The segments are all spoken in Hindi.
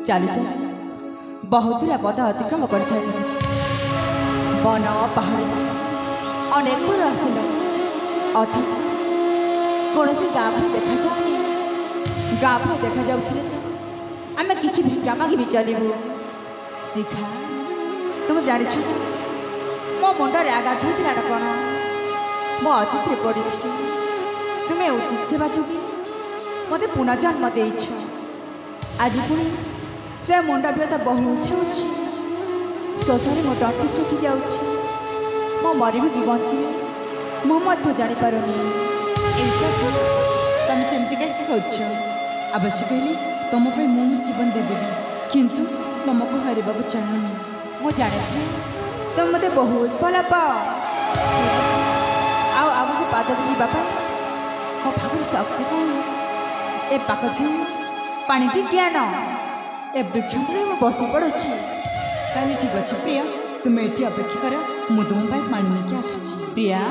चालू चल बहुत दूर पद अतिक्रम कर वन पहाड़ अनेक दूर आसिल अथच कौन गाँ भर देखा गाँ भर देखा आम कि भिक्षा मांगी भी चलू शिखा तुम जान मो मुंडे आघात होता कौन मो अचित पड़ी तुम्हें उचित सेवा जोगी मत पुनर्जन्म देछ आज पुणी से मुंडा व्यथा बहुत होची शोषण मो टंटी सुखी जाऊँ मो मरबी कि बची मुझे जापारूनी तुम सेमती कहीं कौच आवश्यक है तुम मु जीवन देदेवी किंतु तुमको हारवा चाहूनी मुझे जाने तुम मत बहुत भल पाओ आगे पाद जावाई मो भाग शक्ति कौन ए पाक झी पानी टिकिया न ए वृक्ष बसी पड़ुछि ताले ठीक अच्छे प्रिया तुम्हें ये अपेक्षा कर मु तुम पानी लेके आसुची प्रिया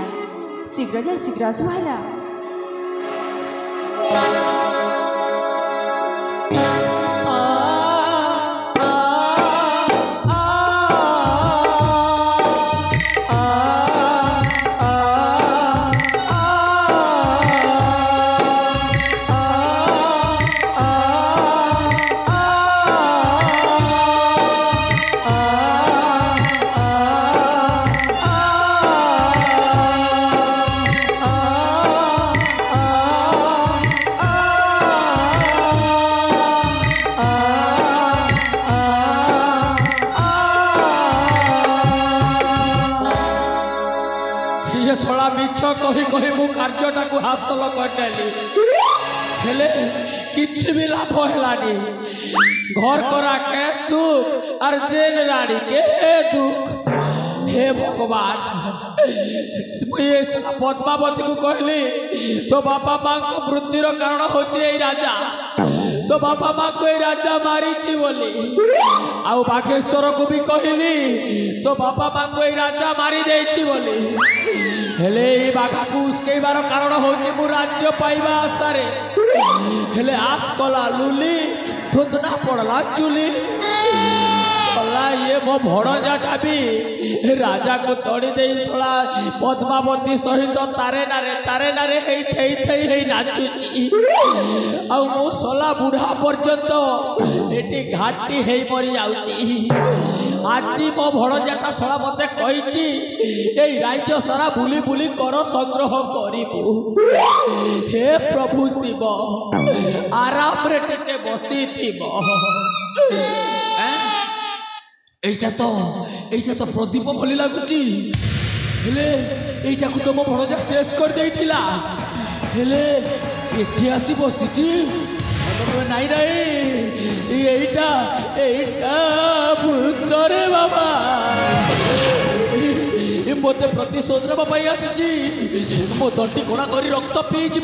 शीघ्र जा शीघ्र आस भाला कही कही मु कार्यटा को हासिल करदेली किछि भी लाभ हेलानी घर करा के दुख और जेल रानी के दुख हे भगवान मुझे पद्मावती को कहली तो बापा माँ को मृत्युर कारण होचे राजा तो बापा माँ को राजा मारी बोली आउ बागेश्वर को भी कहली तो बापा माँ को राजा मारी देछि बोली हेले बाघा को उसके बार कारण होचे मु राज्य पाइबा आशारे हेले आस कला लुली थुतना पड़ला चुली सला ये मो भड़जाटा भी राजा को तड़ी दे सला पद्मावती सहित तारे नारे हे नाचुची आ मो सला बुढ़ा पर्यंत एटी घाटी हे मरी जाउची आज मो भड़जाटा सला मते कहिची ए राज्य सारा बुली बुली कर संग्रह करिबु हे प्रभु शिव आराम रे टिके बसी थिबो एटा तो प्रदीप भली लगुची हेले एटा को तो मो भड़जा शेष कर देइथिला हेले एठी आसी बसिची नाई एटा भूतरे बाबा मत प्रतिशोध आसी मो तंटी कोणा कर रक्त पीज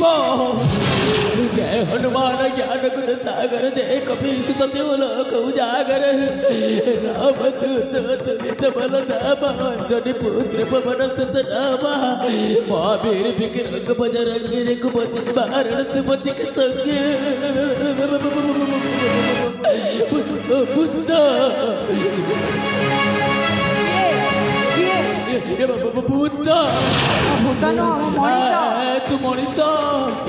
जय हनुमान ज्ञान गुण सागर जय कपि सुत देवलोक उजागर रामदूत बल धाम अंजनी पुत्र पवन सुत नाम महावीर विक्रम बजरंगी रघुपति वारण सुमति के संगे बुद्ध बुद्ध भूतन मनीष तू मनीष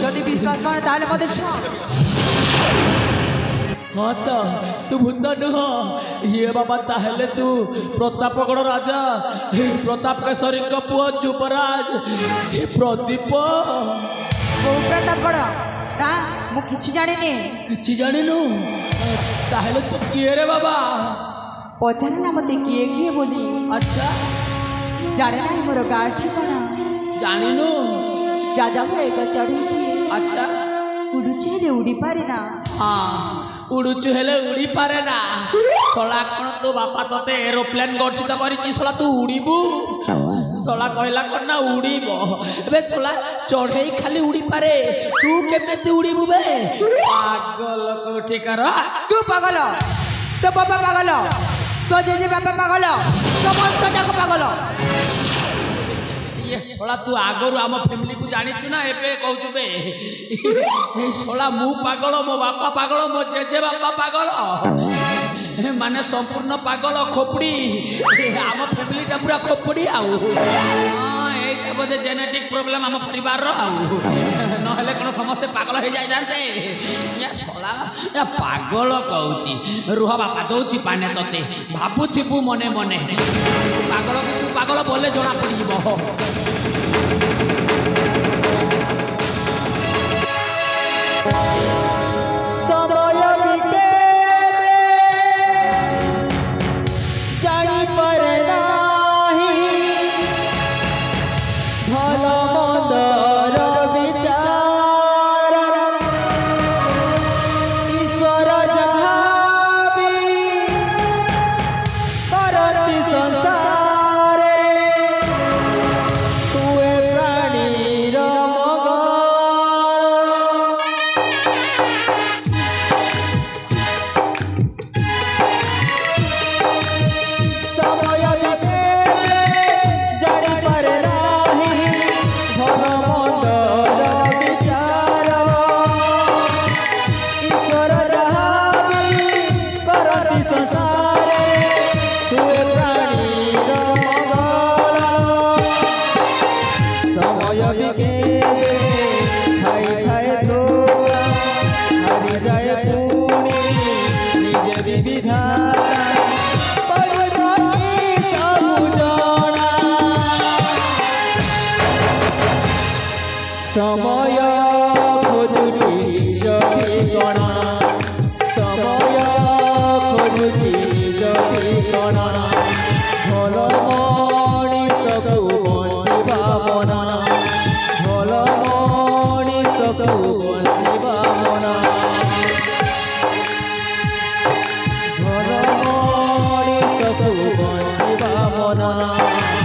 जदि विश्वास कर ताले मते हाँ तो तू भूत नुह ये बाबा ताहले तू प्रतापगढ़ राजा प्रताप केशरी पुआ युवराज प्रदीप प्रतापगढ़ ना मु किछि जानिनी किछि जानिनु ताहले तू किए रे बाबा पचार ना मते किए किए बोली अच्छा जाने ना मोर गाँ ठिकाना जानिनु जा एक चढ़ी अच्छा उड़ुची हेले उड़ी पारे ना हाँ उड़ुचु हेले उड़ी पारे ना सला कौन तो बापा तोते एरोप्लेन गठित करिछि सला तू उड़ीबू सला कहला कौन ना उड़ीब एबे सला चढ़ई खाली उड़ी पारे तू केमेते उड़ीबू बे पागल कोठी कर तू पागल तो बाबा पागल तो जे बापा पागल तो मस्त जाको पागल ये सोला तू आगरू आम फैमिली को जानी ना एबे कहू बे ये सोला मु पागल मो बापा पागल मो जेजे बापा पागल माने संपूर्ण पागल खोपड़ी आम फैमिलीटा पूरा खोपड़ी आउ ये बोधे जेनेटिक प्रॉब्लम आम परिवार नहले कौन समस्ते पागल हो जाते या शला या पागल कहूची रुह बापा दौची पाने तते भाबुथिबु मने मने पागल कि तू पागल बोले जना पड़िब समय बीते जानी पर नाही भल मंदर विचार ईश्वर जहाँ भी करती संसारे तुए प्राणीर समय खोजुची ठिकाना समय खोजुची ठिकाना भल मଣିषକୁ बଞ୍ଚିବା ମନ भल मଣିषକୁ बଞ୍ଚିବା ମନ भल मଣିषକୁ बଞ୍ଚିବା ମନ